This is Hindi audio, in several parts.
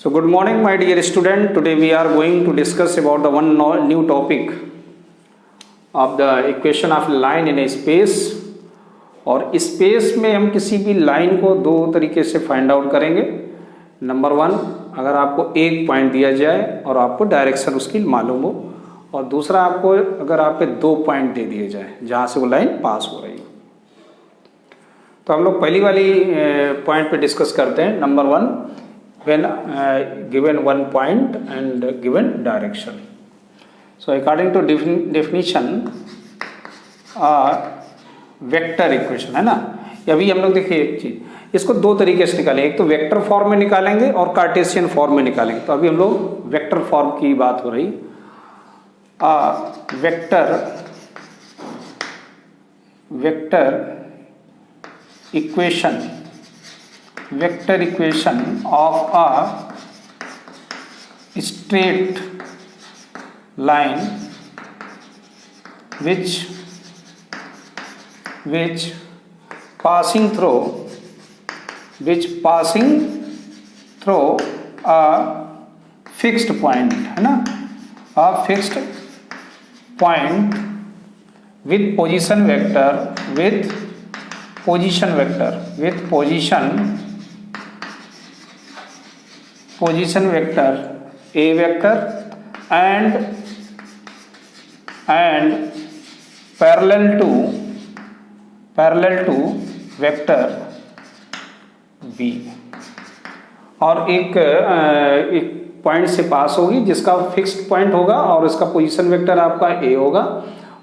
So good morning my dear student. Today we are going to discuss about the new topic of the equation of line in a space. और स्पेस में हम किसी भी लाइन को दो तरीके से फाइंड आउट करेंगे। नंबर वन, अगर आपको एक पॉइंट दिया जाए और आपको डायरेक्शन उसकी मालूम हो, और दूसरा आपको अगर आपके दो पॉइंट दे दिए जाए जहाँ से वो लाइन पास हो रही हो। तो हम लोग पहली वाली पॉइंट पे डिस्कस करते हैं। Number one, when given one point and given direction. So according to definition, vector equation है ना। अभी हम लोग देखिए एक चीज, इसको दो तरीके से निकालेंगे, एक तो वेक्टर फॉर्म में निकालेंगे और कार्टेशियन फॉर्म में निकालेंगे। तो अभी हम लोग वेक्टर फॉर्म की बात हो रही। Vector equation of a straight line which passing through a fixed point, है ना, a fixed point with position vector A vector and parallel to vector B, और एक पॉइंट से पास होगी जिसका फिक्स्ड पॉइंट होगा और उसका पोजीशन वेक्टर आपका A होगा,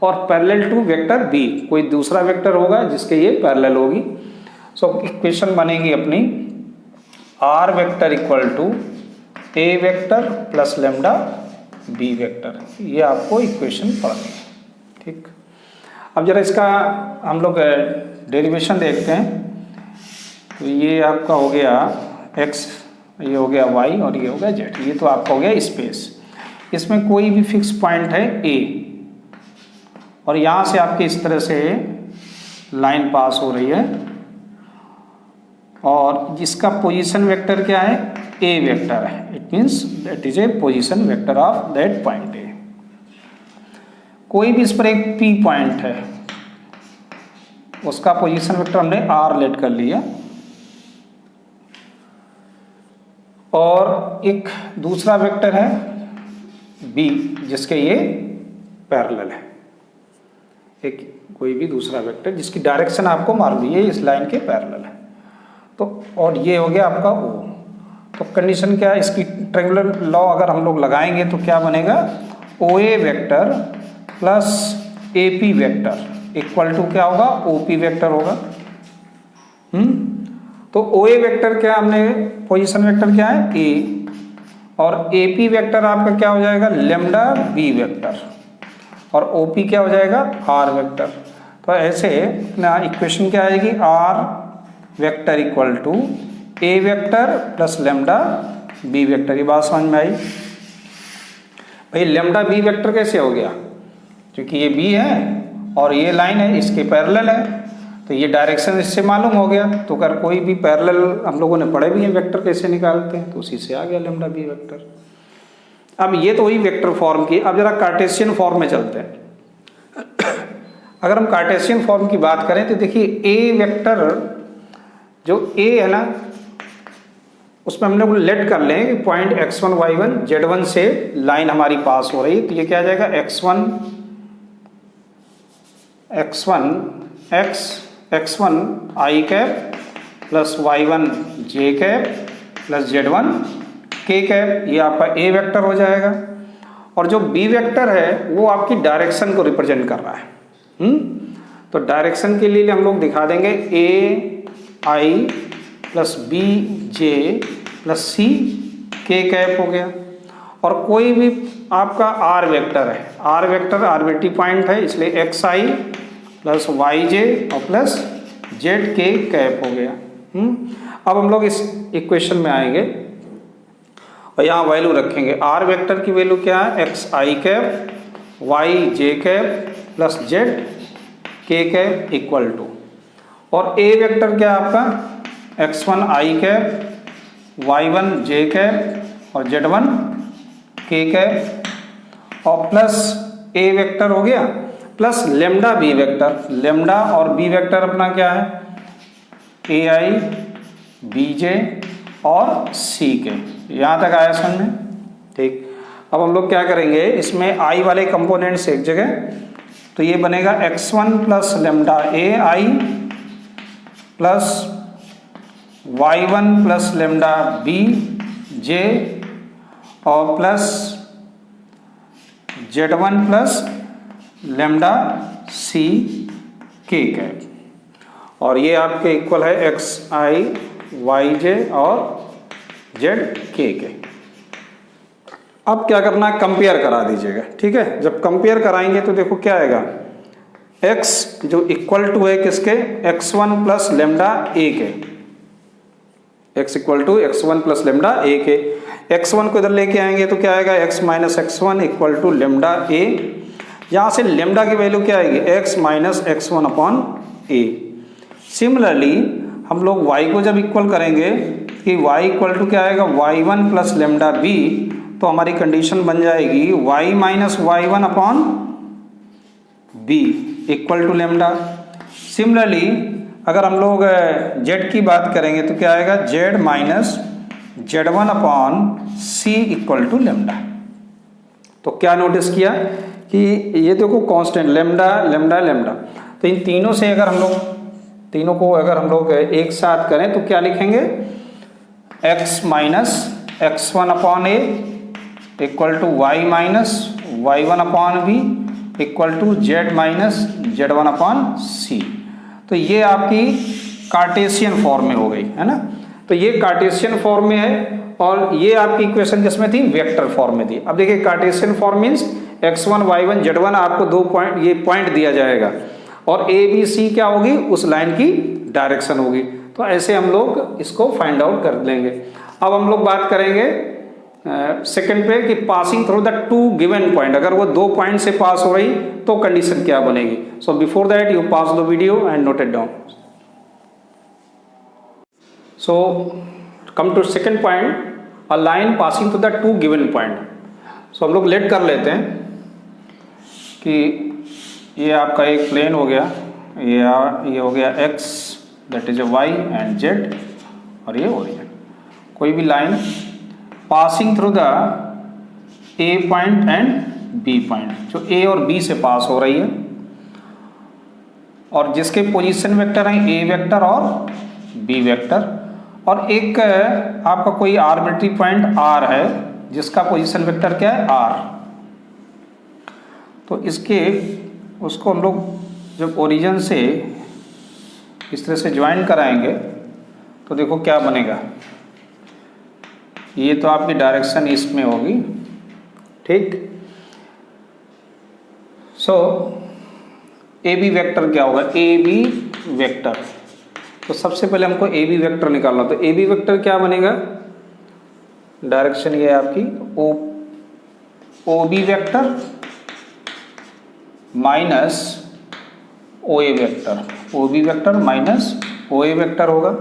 और पैरेलल टू वेक्टर B कोई दूसरा वेक्टर होगा जिसके ये पैरेलल होगी। सो इक्वेशन बनेगी अपनी R vector equal to A vector plus lambda B vector. ये आपको इक्वेशन पढ़नी है, ठीक। अब जरा इसका हम लोग डेरिवेशन देखते हैं। तो ये आपका हो गया x, ये हो गया y और ये हो गया z। ये तो आपका हो गया स्पेस। इसमें कोई भी फिक्स पॉइंट है A, और यहाँ से आपके इस तरह से लाइन पास हो रही है, और जिसका पोजीशन वेक्टर क्या है, A वेक्टर है। It means that is A position vector of that point A। कोई भी इस पर एक P पॉइंट है, उसका पोजीशन वेक्टर हमने R लेट कर लिया, और एक दूसरा वेक्टर है B जिसके ये पैरेलल है। एक कोई भी दूसरा वेक्टर जिसकी डायरेक्शन आपको मालूम है, ये इस लाइन के पैरेलल है। तो और ये हो गया आपका O। तो कंडीशन क्या है इसकी, ट्रायंगुलर लॉ अगर हम लोग लगाएंगे तो क्या बनेगा, OA vector plus AP vector equal to क्या होगा, OP वेक्टर होगा। तो OA वेक्टर क्या, हमने पोजीशन वेक्टर क्या है A, और AP वेक्टर आपका क्या हो जाएगा, लेमडा B वेक्टर, और OP क्या हो जाएगा, R वेक्टर। तो ऐसे ना इक्वेशन क्या आएगी, R vector equal to A vector plus lambda B vector. ये बात समझ में आई भाई। लेमडा B वेक्टर कैसे हो गया, क्योंकि ये B है और ये लाइन है इसके पैरेलल है, तो ये डायरेक्शन इससे मालूम हो गया। तो अगर कोई भी पैरेलल हम लोगों ने पढ़े भी हैं वेक्टर कैसे निकालते हैं, तो उसी से आ गया लेमडा B वेक्टर। अब ये तो वही वेक्टर फॉर्म की। अब जरा कार्टेशियन फॉर्म में चलते हैं। अगर हम कार्टेशियन फॉर्म की बात करें तो देखिए A वेक्टर जो A है ना, उसमें हम लोग लेट कर लें कि पॉइंट x1 y1 z1 से लाइन हमारी पास हो रही है। तो ये क्या आ जाएगा, x1 i cap plus y1 j cap plus z1 k cap. ये आपका A वेक्टर हो जाएगा, और जो B वेक्टर है वो आपकी डायरेक्शन को रिप्रेजेंट कर रहा है। तो डायरेक्शन के लिए हम लोग दिखा देंगे A i plus B j plus C k cap हो गया। और कोई भी आपका R वेक्टर है, R वेक्टर आर्बिट्री पॉइंट है, इसलिए xi प्लस yj और प्लस zk कैप हो गया। अब हम लोग इस इक्वेशन में आएंगे और यहाँ वैल्यू रखेंगे। R वेक्टर की वैल्यू क्या है, xi cap yj cap plus zk cap equal to, और A वेक्टर क्या है आपका, x1 i cap y1 j cap और Z1 k कैप और प्लस a वेक्टर हो गया plus lambda b vector. Lambda और b वेक्टर अपना क्या है, ai, bj और ck। यहाँ तक आया समझ में? ठीक। अब हम लोग क्या करेंगे, इसमें i वाले कंपोनेंट्स एक जगह, तो ये बनेगा x1 plus lambda ai plus y1 plus lambda bj और plus z1 plus lambda c k cap. और ये आपके इक्वल है xi yj और zk के। अब क्या करना है, कंपेयर करा दीजिएगा। ठीक है, जब कंपेयर कराएंगे तो देखो क्या आएगा, x जो इक्वल टू है किसके, x1 प्लस लेमडा a के, x equal to x1 plus lambda a के। x1 को इधर लेके आएंगे तो क्या आएगा, x minus x1 equal to lambda a। यहाँ से लेमडा की वैल्यू क्या आएगी, x minus x1 upon a। Similarly हम लोग y को जब इक्वल करेंगे कि y इक्वल टू क्या आएगा, y1 प्लस लेमडा b, तो हमारी कंडीशन बन जाएगी y minus y1 upon b equal to lambda. Similarly अगर हम लोग z की बात करेंगे तो क्या आएगा, z minus z1 upon c equal to lambda. तो क्या नोटिस किया कि ये देखो कांस्टेंट लेमडा लेमडा लेमडा, तो इन तीनों से अगर हम लोग तीनों को अगर हम लोग एक साथ करें तो क्या लिखेंगे, x minus x1 upon a equal to y minus y1 upon b equal to z minus z1 upon c। तो ये आपकी कार्टेशियन फॉर्म में हो गई है ना। तो ये कार्टेशियन फॉर्म में है और ये आपकी इक्वेशन किसमें थी, वेक्टर फॉर्म में थी। अब देखिए Cartesian form means x1 y1 z1 आपको दो पॉइंट, ये पॉइंट दिया जाएगा और a b c क्या होगी, उस लाइन की डायरेक्शन होगी। तो ऐसे हम लोग इसको फाइंड आउट कर लेंगे। अब हम लोग बात करेंगे सेकंड पे कि passing through the two given point, अगर वो दो पॉइंट से पास हो रही तो कंडीशन क्या बनेगी। So before that you pass the video and note it down. So come to second point, a line passing through the two given point. So हम लोग लेट कर लेते हैं कि ये आपका एक प्लेन हो गया, ये हो गया x that is y and z और ये ओरिजिन। कोई भी line passing through the a point and b point, जो a और b से पास हो रही है और जिसके पोजीशन वेक्टर हैं a वेक्टर और b वेक्टर, और एक आपका कोई आर्बिट्री पॉइंट r है जिसका पोजीशन वेक्टर क्या है, r। तो इसके उसको हम लोग जब ओरिजिन से इस तरह से ज्वाइन कराएंगे तो देखो क्या बनेगा, ये तो आपकी डायरेक्शन इसमें होगी। ठीक, सो ए बी वेक्टर क्या होगा, ए बी वेक्टर। तो सबसे पहले हमको ए बी वेक्टर निकालना, तो ए बी वेक्टर क्या बनेगा, डायरेक्शन ये है आपकी O B vector minus O A vector, O B vector minus O A vector होगा।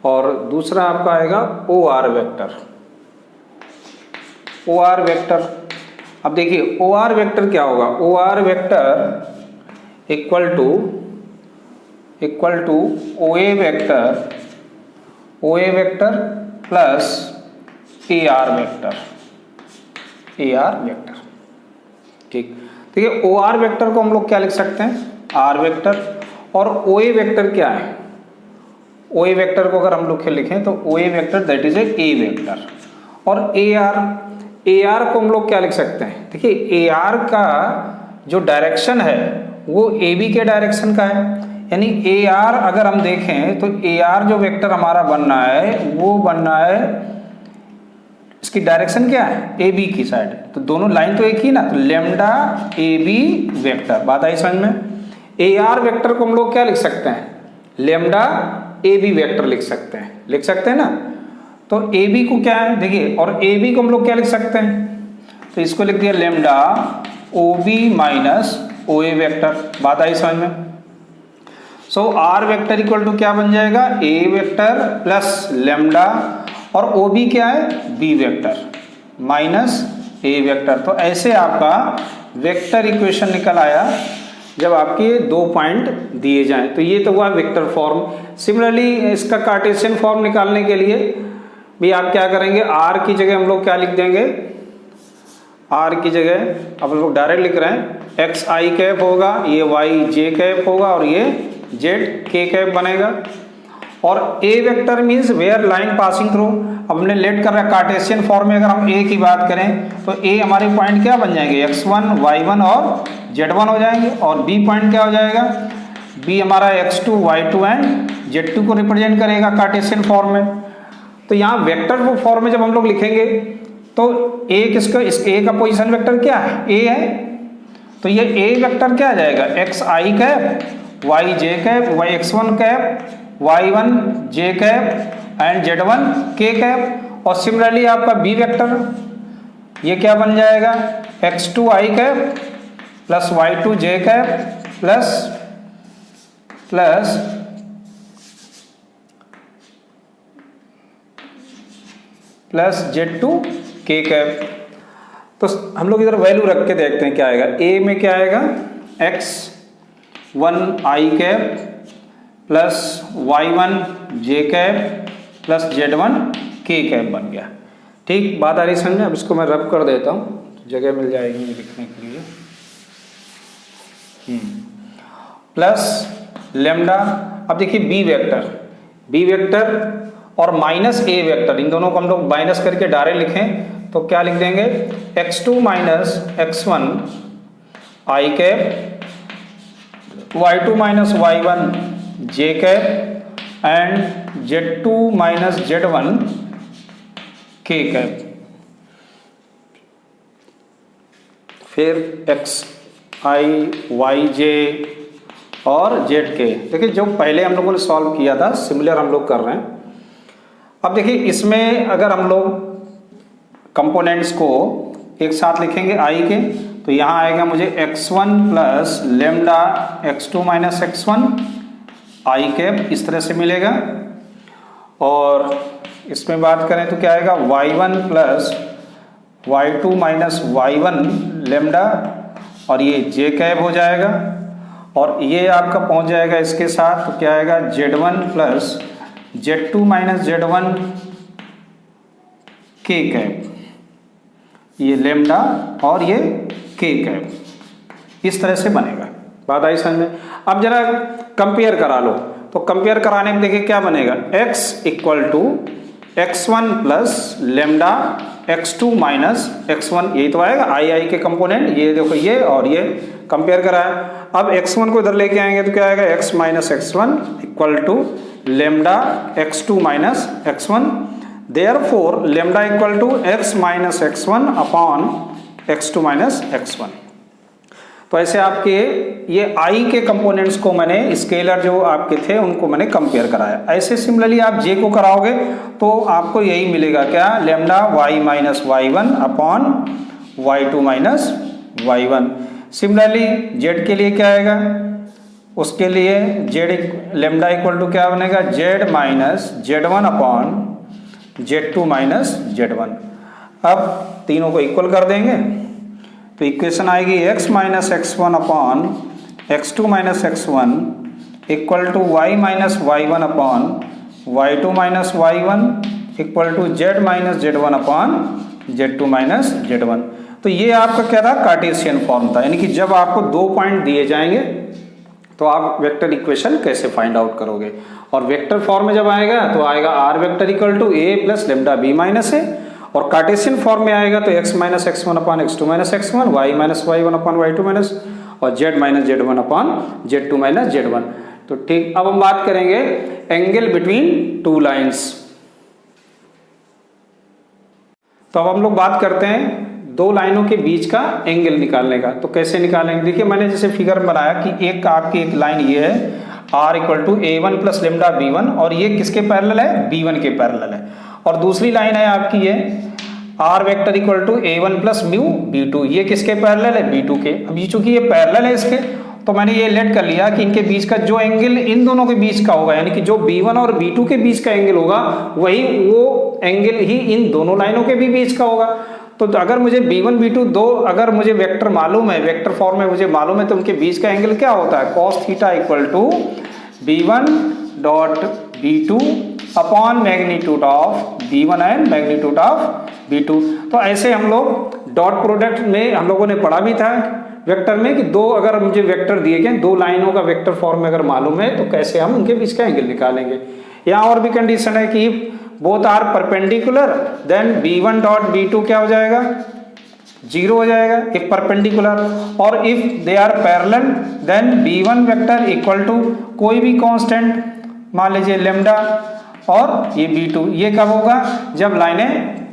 और दूसरा आपका आएगा O R vector, O R vector. अब देखिए ओ आर वेक्टर क्या होगा, O R vector equal to O A vector plus A R vector, A R vector. ठीक, देखिए ओ आर वेक्टर को हम लोग क्या लिख सकते हैं, आर वेक्टर, और ओ ए वेक्टर क्या है, ओ ए वेक्टर को अगर हम लोग लिखें तो O A vector that is A vector, और ए आर को हम लोग क्या लिख सकते हैं, देखिए ए आर का जो डायरेक्शन है वो ए बी के डायरेक्शन का है, यानी ए आर अगर हम देखें तो ए आर जो वेक्टर हमारा बनना है वो बनना है, इसकी डायरेक्शन क्या है, ए बी की साइड। तो दोनों लाइन तो एक ही ना, तो लेमडा ए बी वेक्टर। बात आई समझ में। ए आर वेक्टर को हम लोग क्या लिख सकते हैं, लेमडा ए बी वेक्टर लिख सकते हैं ना। तो ए बी को क्या है देखिए, और ए बी को हम लोग क्या लिख सकते हैं, तो इसको लिख दिया lambda O B minus O A vector. बात आई समझ में। सो आर वेक्टर इक्वल टू क्या बन जाएगा, ए वेक्टर प्लस लेमडा, और ओ बी क्या है, बी वेक्टर। माइनस ए वेक्टर। तो ऐसे आपका वेक्टर इक्वेशन निकल आया जब आपके 2 पॉइंट दिए जाएं। तो ये तो हुआ वेक्टर फॉर्म। सिमिलरली इसका कार्टेशियन फॉर्म निकालने के लिए भी आप क्या करेंगे, आर की जगह हम लोग क्या लिख देंगे, आर की जगह अब हम लोग डायरेक्ट लिख रहे हैं एक्स आई कैप होगा, ये वाई जे कैप होगा और ये जेड के कैप बनेगा। और A vector means where line passing through. अब हमने लेट कर रहा है कार्टेशियन फॉर्म में। अगर हम ए की बात करें तो ए हमारे पॉइंट क्या बन जाएंगे, x1 y1 और z1 हो जाएंगे। और बी पॉइंट क्या हो जाएगा, बी हमारा x2 y2 एंड z2 को रिप्रेजेंट करेगा कार्टेशियन फॉर्म में। तो यहाँ वेक्टर फॉर्म में जब हम लोग लिखेंगे तो ए किसका, इस ए का पोजीशन वेक्टर क्या है, ए है। तो ये ए वेक्टर क्या आ जाएगा, x i cap y j cap y x1 cap y1 j cap and z1 k cap. और सिमिलरली आपका b वेक्टर ये क्या बन जाएगा, x2 i cap plus y2 j cap plus z2 k cap. तो हम लोग इधर वैल्यू रख के देखते हैं क्या आएगा। a में क्या आएगा, x1 i cap plus y1 j cap plus z1 k cap बन गया। ठीक, बात आ रही समझ में। अब इसको मैं रब कर देता हूँ, जगह मिल जाएगी लिखने के लिए। Plus lambda. अब देखिए बी वेक्टर और माइनस ए वेक्टर, इन दोनों को हम लोग माइनस करके डायरेक्ट लिखें तो क्या लिख देंगे, x2 minus x1 i cap y2 minus y1 j cap and z2 minus z1 k cap. फिर x i y j और z k। देखिए जो पहले हम लोगों ने सॉल्व किया था सिमिलर हम लोग कर रहे हैं। अब देखिए इसमें अगर हम लोग कंपोनेंट्स को एक साथ लिखेंगे i के, तो यहाँ आएगा मुझे x1 plus lambda x2 minus x1 i cap, इस तरह से मिलेगा। और इसमें बात करें तो क्या आएगा, y1 plus y2 minus y1 lambda और ये j कैप हो जाएगा। और ये आपका पहुंच जाएगा इसके साथ, तो क्या आएगा z1 plus z2 minus z1 k cap, ये लेमडा और ये k कैप, इस तरह से बनेगा। बात आई समझ में। अब जरा कंपेयर करा लो, तो कंपेयर कराने में देखिए क्या बनेगा, x equal to x1 plus lambda x2 minus x1, यही तो आएगा आई के कंपोनेंट, ये देखो ये और ये कंपेयर करा है। अब x1 को इधर लेके आएंगे तो क्या आएगा, x minus x1 equal to lambda x2 minus x1। Therefore lambda equal to x minus x1 upon x2 minus x1। तो ऐसे आपके ये i के कंपोनेंट्स को मैंने स्केलर जो आपके थे उनको मैंने कंपेयर कराया। ऐसे सिमिलरली आप j को कराओगे तो आपको यही मिलेगा, क्या, lambda y minus y1 upon y2 minus y1। Similarly z के लिए क्या आएगा, उसके लिए z लेमडा इक्वल टू क्या बनेगा, z minus z1 upon z2 minus z1। अब तीनों को इक्वल कर देंगे तो इक्वेशन आएगी x minus x1 upon x2 minus x1 equal to y minus y1 upon y2 minus y1 equal to z minus z1 upon z2 minus z1। तो ये आपका क्या था, कार्टेशियन फॉर्म था। यानी कि जब आपको 2 पॉइंट दिए जाएंगे तो आप वेक्टर इक्वेशन कैसे फाइंड आउट करोगे। और वेक्टर फॉर्म में जब आएगा तो आएगा R vector equal to A plus lambda B minus A, और कार्टेशियन फॉर्म में आएगा तो x minus x1 upon x2 minus x1, y minus y1 upon y2 minus और z minus z1 upon z2 minus z1। तो ठीक, अब हम बात करेंगे एंगल बिटवीन टू लाइंस। तो अब हम लोग बात करते हैं दो लाइनों के बीच का एंगल निकालने का। तो कैसे निकालेंगे, देखिए मैंने जैसे फिगर बनाया कि एक आपकी एक लाइन ये है r equal to a1 plus lambda b1, और ये किसके पैरेलल है, b1 के पैरेलल है। और दूसरी लाइन है आपकी ये r vector equal to a1 plus mu b2, ये किसके पैरेलल है, b2 के। अब ये चूंकि ये पैरेलल है इसके, तो मैंने ये लेट कर लिया कि इनके बीच का जो एंगल इन दोनों के बीच का होगा, यानी कि जो b1 और b2 के बीच का एंगल होगा वही वो एंगल ही इन दोनों लाइनों के भी बीच का होगा। तो अगर मुझे b1 b2 दो अगर मुझे वेक्टर मालूम है, वेक्टर फॉर्म में मुझे मालूम है, तो उनके बीच का एंगल क्या होता है, cos theta equal to b1 dot b2 upon magnitude of b1 and magnitude of b2। तो ऐसे हम लोग डॉट प्रोडक्ट में हम लोगों ने पढ़ा भी था वेक्टर में कि दो अगर मुझे वेक्टर दिए गए, दो लाइनों का वेक्टर फॉर्म में अगर मालूम है तो कैसे हम उनके बीच का एंगल निकालेंगे। यहाँ और भी कंडीशन है कि both are perpendicular then b1 dot b2 क्या हो जाएगा, 0 हो जाएगा इफ परपेंडिकुलर, और if they are parallel then b1 vector equal to कोई भी कांस्टेंट, मान लीजिए लेमडा, और ये b2। ये कब होगा, जब लाइनें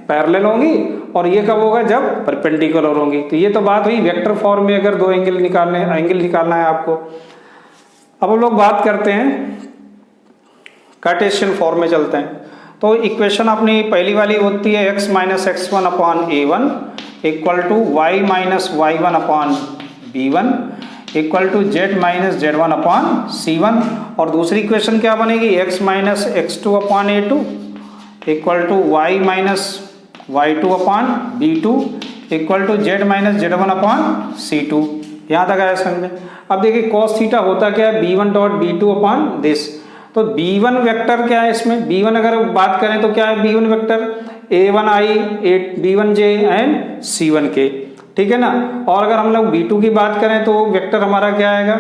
पैरेलल होंगी, और ये कब होगा, जब परपेंडिकुलर होंगी। तो ये तो बात हुई वेक्टर फॉर्म में अगर दो एंगल निकालना है आपको। अब हम लोग बात करते हैं कार्टेशियन फॉर्म में चलते हैं। तो इक्वेशन अपनी पहली वाली होती है x minus x1 upon a1 equal to y minus y1 upon b1 equal to z minus z1 upon c1, और दूसरी इक्वेशन क्या बनेगी, x minus x2 upon a2 equal to y minus y2 upon b2 equal to z minus z1 upon c2। यहाँ तक आया समझ में। अब देखिए cos थीटा होता क्या है, b1 dot b2 upon this. तो b1 वेक्टर क्या है इसमें, b1 अगर बात करें तो क्या है b1 vector, a1i b1j and c1k, ठीक है ना। और अगर हम लोग b2 की बात करें तो वेक्टर हमारा क्या आएगा,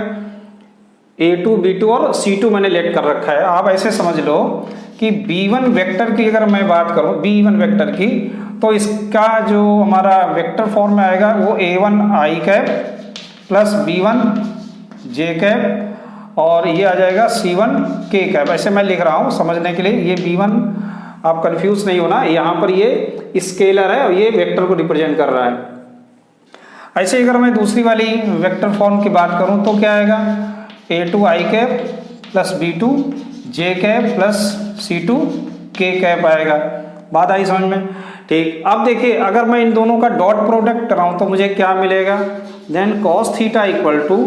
a2 b2 और c2 मैंने लेट कर रखा है। आप ऐसे समझ लो कि b1 वेक्टर की अगर मैं बात करूं, b1 वेक्टर की, तो इसका जो हमारा वेक्टर फॉर्म में आएगा वो a1i cap plus b1 j cap, और ये आ जाएगा c1 k कैप। ऐसे मैं लिख रहा हूँ समझने के लिए, ये b1 आप कंफ्यूज नहीं होना, यहाँ पर ये स्केलर है और ये वेक्टर को रिप्रेजेंट कर रहा है। ऐसे अगर मैं दूसरी वाली वेक्टर फॉर्म की बात करूँ तो क्या आएगा, a2i cap plus b2 j cap plus c2 k cap आएगा। बात आई समझ में, ठीक। अब देखिए अगर मैं इन दोनों का डॉट प्रोडक्ट कराऊँ तो मुझे क्या मिलेगा, then cos theta equal to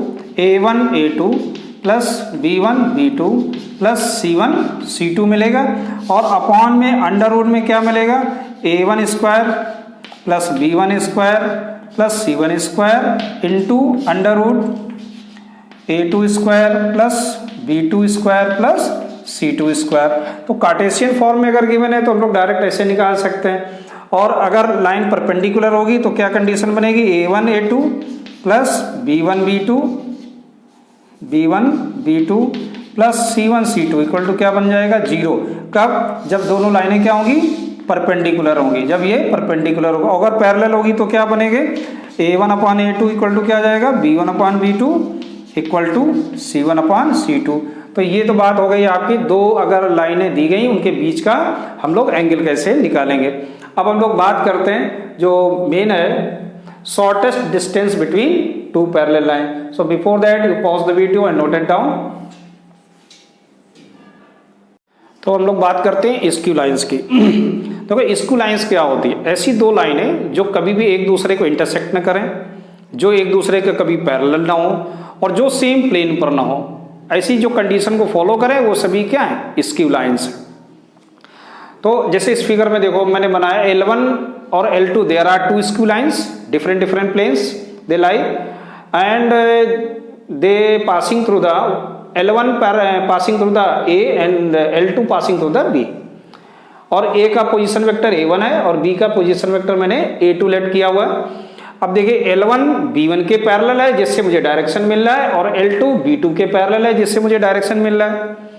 a1 a2 plus b1 b2 plus c1 c2 मिलेगा, और अपॉन में अंडर रूट में क्या मिलेगा, a1 square plus b1 square plus c1 square into under root a2 square plus b2 square plus c2 square. तो कार्टेशियन फॉर्म में अगर गिवन है तो हम लोग डायरेक्ट ऐसे निकाल सकते हैं, और अगर लाइन परपेंडिकुलर होगी तो क्या कंडीशन बनेगी, a1 a2 plus b1 b2 plus c1 c2 equal to क्या बन जाएगा, 0। कब, जब दोनों लाइनें क्या होंगी, परपेंडिकुलर होंगी। जब ये परपेंडिकुलर होगा, अगर पैरेलल होगी तो क्या बनेंगे, a1 upon a2 equal to क्या आ जाएगा, b1 upon b2 equal to c1 upon c2। तो ये तो बात हो गई आपकी, दो अगर लाइनें दी गई उनके बीच का हम लोग एंगल कैसे निकालेंगे। अब हम लोग बात करते हैं जो मेन है, shortest distance between two parallel line. So before that you pause the video and note it down. तो हम लोग बात करते हैं स्क्यू लाइंस की। तो स्क्यू लाइंस क्या होती है, ऐसी दो लाइनें जो कभी भी एक दूसरे को इंटरसेक्ट न करें, जो एक दूसरे के कभी पैरेलल ना हो, और जो सेम प्लेन पर ना हो, ऐसी जो कंडीशन को फॉलो करें वो सभी क्या है, स्क्यू लाइंस। तो जैसे इस फिगर में देखो मैंने बनाया L1 और L2, there are two skew lines, different planes they lie, and they passing through the L1 passing through the A and L2 passing through the B। और A का पोजीशन वेक्टर A1 है और B का पोजीशन वेक्टर मैंने A2 लेट किया हुआ है। अब देखिए L1 B1 के पैरेलल है जिससे मुझे डायरेक्शन मिल रहा है, और L2 B2 के पैरेलल है जिससे मुझे डायरेक्शन मिल रहा है।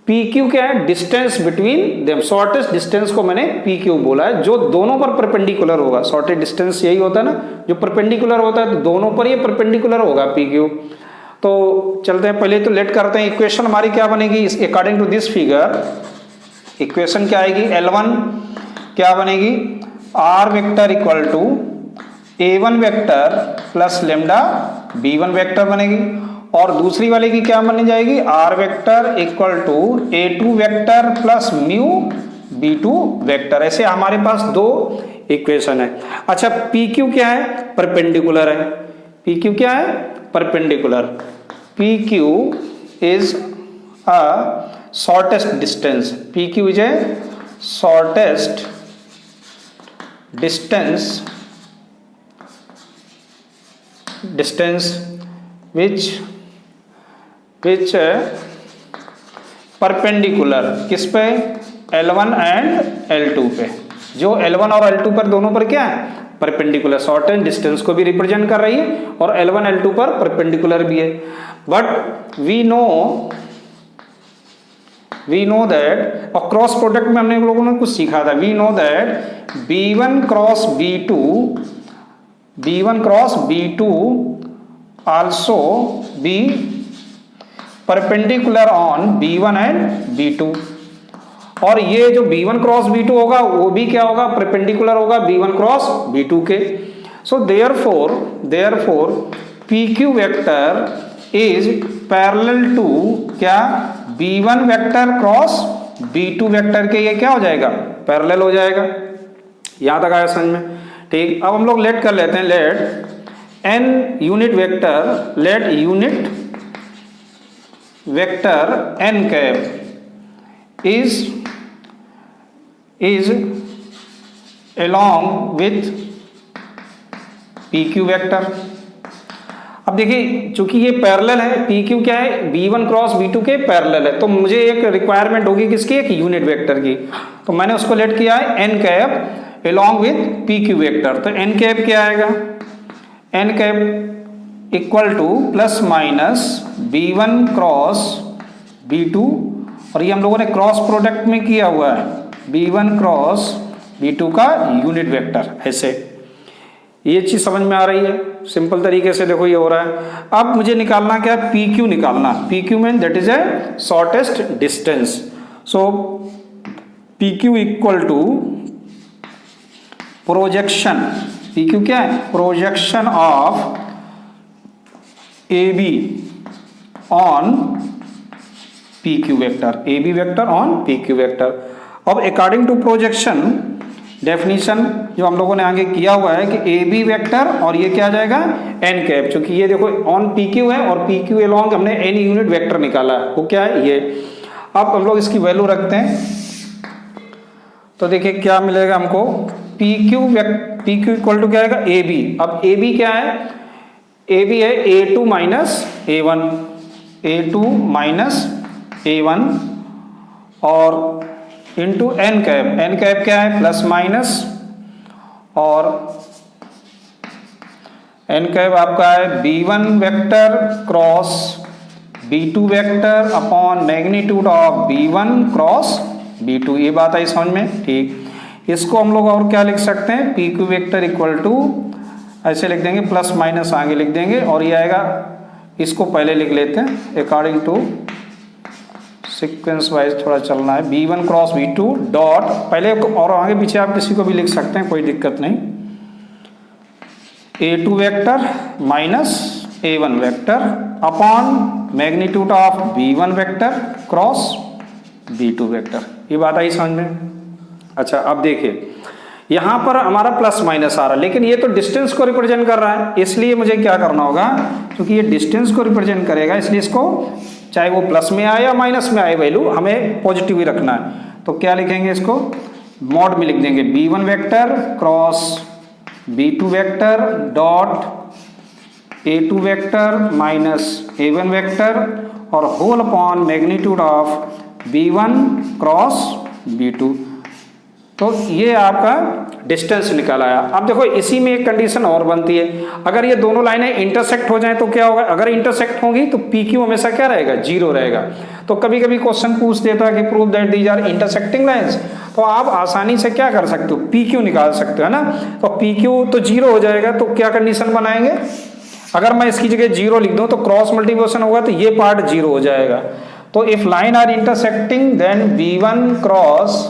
PQ क्या है, distance between them, shortest distance को मैंने PQ बोला है, जो दोनों पर परपेंडिकुलर होगा। शॉर्टेस्ट डिस्टेंस यही होता है ना, जो परपेंडिकुलर होता है, तो दोनों पर ये परपेंडिकुलर होगा PQ। तो चलते हैं, पहले तो लेट करते हैं। इक्वेशन हमारी क्या बनेगी according to this figure, equation क्या आएगी, L1 क्या बनेगी, R vector equal to A1 vector plus lambda B1 vector बनेगी, और दूसरी वाले की क्या बन जाएगी, R vector equal to A2 vector plus mu B2 vector. ऐसे हमारे पास दो इक्वेशन है। अच्छा PQ क्या है, परपेंडिकुलर है। PQ क्या है, perpendicular. PQ is a shortest distance, PQ is a shortest distance which perpendicular किस पे, L1 एंड L2 पे, जो L1 और L2 पर दोनों पर क्या है, परपेंडिकुलर, शॉर्टेस्ट डिस्टेंस को भी रिप्रेजेंट कर रही है और L1 L2 पर परपेंडिकुलर भी है। बट वी नो दैट, और क्रॉस प्रोडक्ट में हमने लोगों ने कुछ सीखा था, we know that B1 cross B2 also be perpendicular on B1 and B2, और ये जो B1 क्रॉस B2 होगा वो भी क्या होगा, परपेंडिकुलर होगा B1 क्रॉस B2 के। So therefore PQ vector is parallel to क्या, B1 vector cross B2 vector के, ये क्या हो जाएगा, पैरेलल हो जाएगा। यहां तक आया समझ में? ठीक, अब हम लोग लेट कर लेते हैं, let unit vector n cap is along with PQ vector. अब देखिए चूंकि ये पैरेलल है, PQ क्या है, B1 क्रॉस B2 के पैरेलल है, तो मुझे एक रिक्वायरमेंट होगी किसकी, एक यूनिट वेक्टर की, तो मैंने उसको लेट किया है n cap along with PQ vector. तो n कैप क्या आएगा, n cap equal two plus minus B1 cross B2, और ये हम लोगों ने क्रॉस प्रोडक्ट में किया हुआ है, B1 क्रॉस B2 का यूनिट वेक्टर। ऐसे ये चीज समझ में आ रही है, सिंपल तरीके से देखो ये हो रहा है। अब मुझे निकालना क्या, PQ निकालना, PQ में that is a shortest distance. So PQ equal to projection, PQ क्या है, projection of AB on PQ vector, AB vector on PQ vector. अब अकॉर्डिंग टू प्रोजेक्शन डेफिनेशन जो हम लोगों ने आगे किया हुआ है कि AB वेक्टर और ये क्या आ जाएगा, n कैप, चूंकि ये देखो ऑन PQ है और PQ अलोंग हमने n यूनिट वेक्टर निकाला है, वो क्या है ये। अब हम लोग इसकी वैल्यू रखते हैं, तो देखिए क्या मिलेगा हमको, PQ इक्वल टू क्या आएगा, AB। अब AB क्या है, AB है A2 माइनस A1 और इंटू n कैप क्या है, प्लस माइनस, और n कैप आपका है B1 vector cross B2 vector upon magnitude of B1 cross B2। ये बात आई समझ में? ठीक, इसको हम लोग और क्या लिख सकते हैं, PQ वेक्टर इक्वल टू ऐसे लिख देंगे, प्लस माइनस आगे लिख देंगे, और ये आएगा, इसको पहले लिख लेते हैं अकॉर्डिंग टू सीक्वेंस वाइज थोड़ा चलना है, B1 क्रॉस B2 डॉट, पहले और आगे पीछे आप किसी को भी लिख सकते हैं, कोई दिक्कत नहीं, A2 vector minus A1 vector upon magnitude of B1 vector cross B2 vector. ये बात आई समझ में? अच्छा, अब देखिए यहां पर हमारा प्लस माइनस आ रहा है, लेकिन ये तो डिस्टेंस को रिप्रेजेंट कर रहा है, इसलिए मुझे क्या करना होगा, क्योंकि ये डिस्टेंस को रिप्रेजेंट करेगा, इसलिए इसको चाहे वो प्लस में आए या माइनस में आए वैल्यू हमें पॉजिटिव ही रखना है। तो क्या लिखेंगे, इसको मॉड में लिख देंगे, B1 vector cross B2 vector dot A2 vector minus A1 vector और whole upon magnitude of B1 cross B2। तो ये आपका डिस्टेंस निकल आया। अब देखो इसी में एक कंडीशन और बनती है, अगर ये दोनों लाइनें इंटरसेक्ट हो जाएं तो क्या होगा, अगर इंटरसेक्ट होंगी तो PQ हमेशा क्या रहेगा, 0 रहेगा। तो कभी कभी क्वेश्चन पूछ देता है कि prove that these are intersecting lines, तो आप आसानी से क्या कर सकते हो, PQ निकाल सकते हो, है ना। तो PQ तो 0 हो जाएगा, तो क्या कंडीशन बनाएंगे, अगर मैं इसकी जगह 0 लिख दूं तो क्रॉस मल्टीप्लिकेशन होगा तो ये पार्ट 0 हो जाएगा। तो if line are intersecting then B1 cross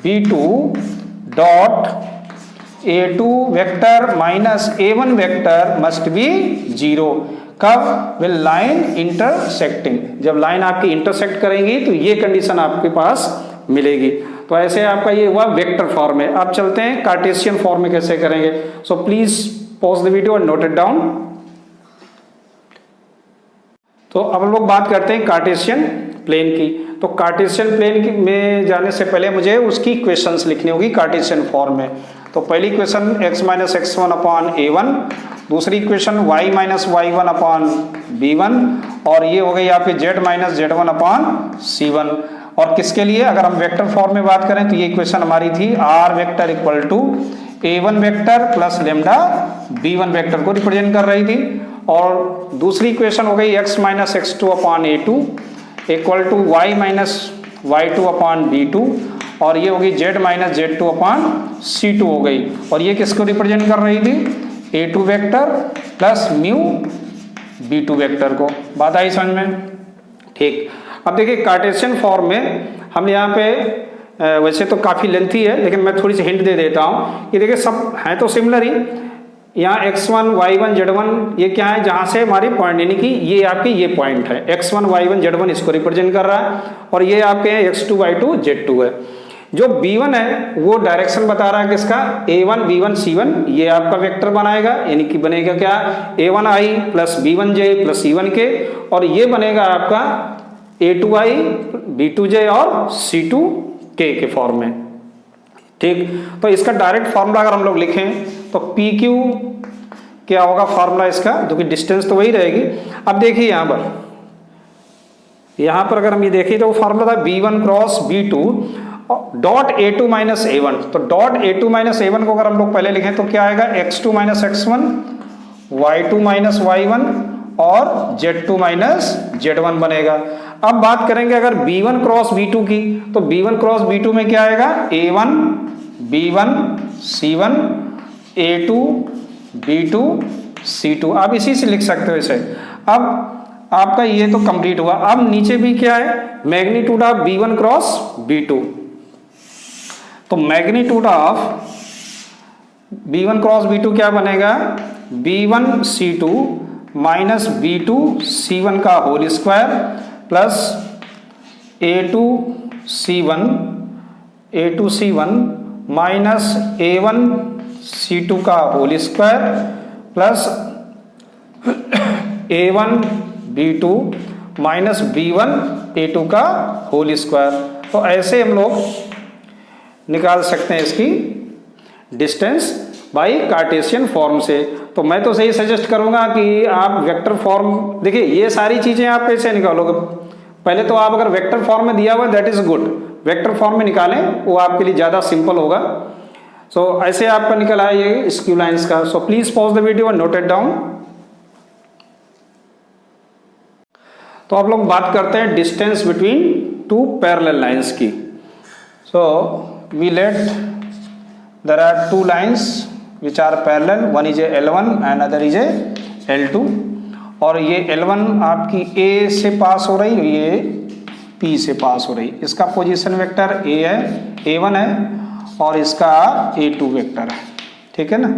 B2 dot A2 vector minus A1 vector must be 0। कब, विल लाइन इंटरसेक्टिंग, जब लाइन आपकी इंटरसेक्ट करेंगी तो ये कंडीशन आपके पास मिलेगी। तो ऐसे आपका ये हुआ वेक्टर फॉर्म में। अब चलते हैं कार्टेशियन फॉर्म में कैसे करेंगे। सो please pause the video and note it down. तो अब हम लोग बात करते हैं कार्टेशियन प्लेन की। तो कार्टेशियन प्लेन में जाने से पहले मुझे उसकी इक्वेशंस लिखनी होगी कार्टेशियन फॉर्म में। तो पहली equation x minus x1 upon a1, दूसरी equation y minus y1 upon b1, और ये हो गई आपकी z minus z1 upon c1। और किसके लिए, अगर हम वेक्टर फॉर्म में बात करें तो ये इक्वेशन हमारी थी r vector equal to a1 vector plus lambda b1 vector को रिप्रेजेंट कर रही थी। और दूसरी इक्वेशन हो गई x minus x2 upon a2 equal to y minus y2 upon b2, और ये हो गई z minus z2 upon c2 हो गई। और ये किसको रिप्रेजेंट कर रही थी, a2 vector plus mu b2 vector को। बात आई समझ में? ठीक। अब देखिए कार्टेशियन फॉर्म में हम यहाँ पे वैसे तो काफ़ी लेंथी है लेकिन मैं थोड़ी सी हिंट दे देता हूँ कि देखिए सब हैं तो सिमिलर ही। यहाँ x1 y1 z1 ये क्या है, जहाँ से हमारी पॉइंट यानी कि ये आपके ये पॉइंट है x1 y1 z1 इसको रिप्रेजेंट कर रहा है, और ये आपके x2 y2 z2 है। जो b1 है वो डायरेक्शन बता रहा है किसका, a1 b1 c1, ये आपका वेक्टर बनाएगा यानी कि बनेगा क्या, a1i plus b1j plus c1k, और ये बनेगा आपका a2i b2j और c2k के फॉर्म में। ठीक, तो इसका डायरेक्ट फॉर्मूला अगर हम लोग लिखें तो PQ क्या होगा फॉर्मूला इसका, जो कि डिस्टेंस तो वही रहेगी। अब देखिए यहाँ पर अगर हम ये देखें तो फॉर्मूला था b1 cross b2 dot a2 minus a1। तो डॉट a2 माइनस a1 को अगर हम लोग पहले लिखें तो क्या आएगा, x2 minus x1 y2 minus y1 और z2 माइनस z1 बनेगा। अब बात करेंगे अगर b1 क्रॉस b2 की, तो b1 क्रॉस b2 में क्या आएगा, a1 b1 c1 a2 b2 c2। आप इसी से लिख सकते हो इसे। अब आपका ये तो कंप्लीट हुआ। अब नीचे भी क्या है, magnitude of b1 cross b2। तो magnitude of b1 cross b2 क्या बनेगा, b1 c2 minus b2 c1 का whole square plus a2 c1 minus a1 c2 का whole square plus a1 b2 minus b1 a2 का होल स्क्वायर। तो ऐसे हम लोग निकाल सकते हैं इसकी डिस्टेंस बाई कार्टेशियन फॉर्म से। तो मैं तो सही सजेस्ट करूंगा कि आप वेक्टर फॉर्म, देखिए ये सारी चीजें आप कैसे निकालोगे, पहले तो आप अगर वेक्टर फॉर्म में दिया हुआ that is good, vector form में निकालें, वो आपके लिए ज्यादा सिंपल होगा। सो ऐसे आपका निकल आया ये स्क्यू लाइंस का। So please pause the video and note it down. तो आप लोग बात करते हैं distance between two parallel lines की। So we let there are two lines which are parallel, one is a L1 and other is a L2, और ये L1 आपकी A से पास हो रही है, ये P से पास हो रही। इसका पोजीशन वेक्टर A है, A1 है, और इसका A2 वेक्टर है, ठीक है ना।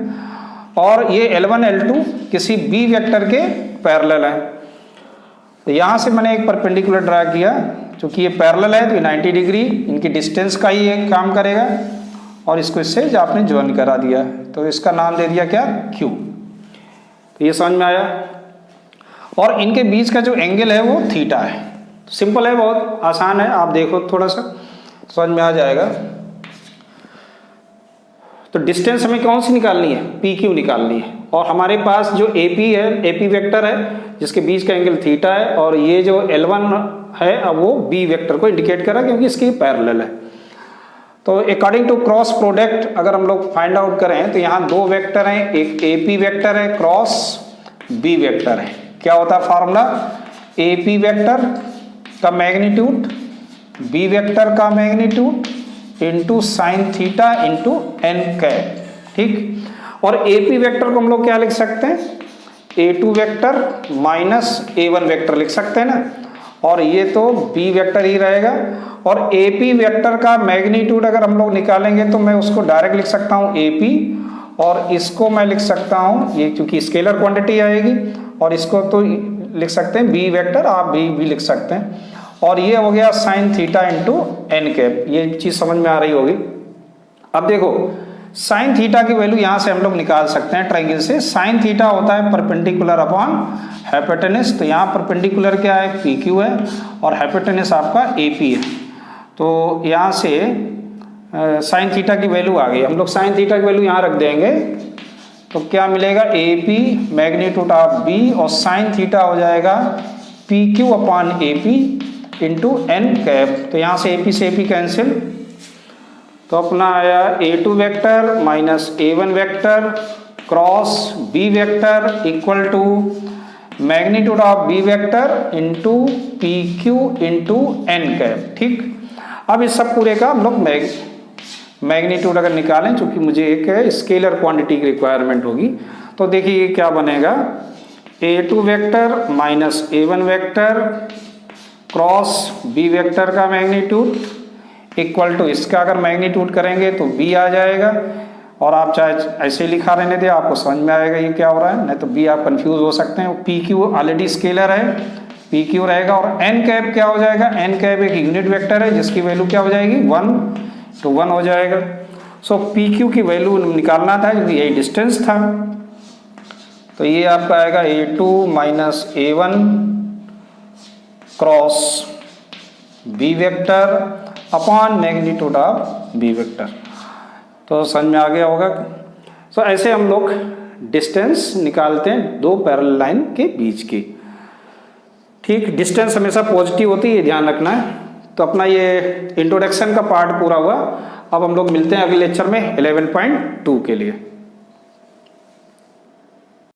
और ये L1 L2 किसी B वेक्टर के पैरेलल है। तो यहाँ से मैंने एक परपेंडिकुलर ड्रा किया, चूंकि ये पैरेलल है तो 90 डिग्री इनकी डिस्टेंस का ही एक काम करेगा, और इसको इससे जो आपने ज्वाइन करा दिया, तो इसका नाम दे दिया क्या, Q। तो ये समझ में आया। और इनके बीच का जो एंगल है वो थीटा है। सिंपल है, बहुत आसान है, आप देखो थोड़ा सा समझ में आ जाएगा। तो डिस्टेंस हमें कौन सी निकालनी है, PQ निकालनी है। और हमारे पास जो AP है, AP वेक्टर है जिसके बीच का एंगल थीटा है, और ये जो L1 है अब वो B वेक्टर को इंडिकेट कर रहा है क्योंकि इसकी पैरेलल है। तो अकॉर्डिंग टू क्रॉस प्रोडक्ट अगर हम लोग फाइंड आउट करें तो यहाँ दो वेक्टर हैं, एक AP वेक्टर है क्रॉस B वेक्टर है। क्या होता है फार्मूला, AP वेक्टर का मैग्नीट्यूड B वेक्टर का magnitude into sine theta into n cap, ठीक। और AP वेक्टर को हम लोग क्या लिख सकते हैं, A2 vector minus A1 vector लिख सकते हैं ना, और ये तो B वेक्टर ही रहेगा। और AP वेक्टर का मैग्नीट्यूड अगर हम लोग निकालेंगे तो मैं उसको डायरेक्ट लिख सकता हूँ AP, और इसको मैं लिख सकता हूँ, ये क्योंकि स्केलर क्वांटिटी आएगी, और इसको तो लिख सकते हैं B वेक्टर, आप भी लिख सकते हैं। और ये हो गया sine theta into n cap, ये चीज़ समझ में आ रही होगी। अब देखो साइन थीटा की वैल्यू यहाँ से हम लोग निकाल सकते हैं ट्रायंगल से। साइन थीटा होता है परपेंडिकुलर अपॉन हाइपोटेनस। तो यहाँ परपेंडिकुलर क्या है, PQ है, और हाइपोटेनस आपका AP है। तो यहाँ से साइन थीटा की वैल्यू आ गई, हम लोग साइन थीटा की वैल्यू यहाँ रख देंगे तो क्या मिलेगा, a p magnitude of b और साइन थीटा हो जाएगा p q upon a p into n cap. तो यहाँ से ए पी कैंसिल, तो अपना आया a two vector minus a one vector cross b vector equal to magnitude of b vector into p q into n cap. ठीक, अब इस सब पूरे का हम लोग मैग्नीट्यूड अगर निकालें, चूंकि मुझे एक स्केलर क्वांटिटी की रिक्वायरमेंट होगी, तो देखिए क्या बनेगा, a two vector minus a one vector cross b vector का मैग्नीट्यूड इक्वल टू, इसका अगर मैग्नीट्यूड करेंगे तो बी आ जाएगा, और आप चाहे ऐसे लिखा रहने दें, आपको समझ में आएगा ये क्या हो रहा है, नहीं तो बी आप कंफ्यूज हो सकते हैं। पी क्यू ऑलरेडी स्केलर है, पी क्यू रहेगा, और एन कैप क्या हो जाएगा, एन कैप एक यूनिट वेक्टर है जिसकी वैल्यू क्या हो जाएगी 1 तो 1 हो जाएगा। सो पी क्यू की वैल्यू निकालना था क्योंकि यही डिस्टेंस था, तो ये आपका आएगा a two minus a one cross b vector upon magnitude of b vector. तो समझ में आ गया होगा। तो ऐसे हम लोग डिस्टेंस निकालते हैं दो पैरेलल लाइन के बीच की। ठीक, डिस्टेंस हमेशा पॉजिटिव होती है, ये ध्यान रखना है। तो अपना ये इंट्रोडक्शन का पार्ट पूरा हुआ। अब हम लोग मिलते हैं अगले लेक्चर में 11.2 के लिए।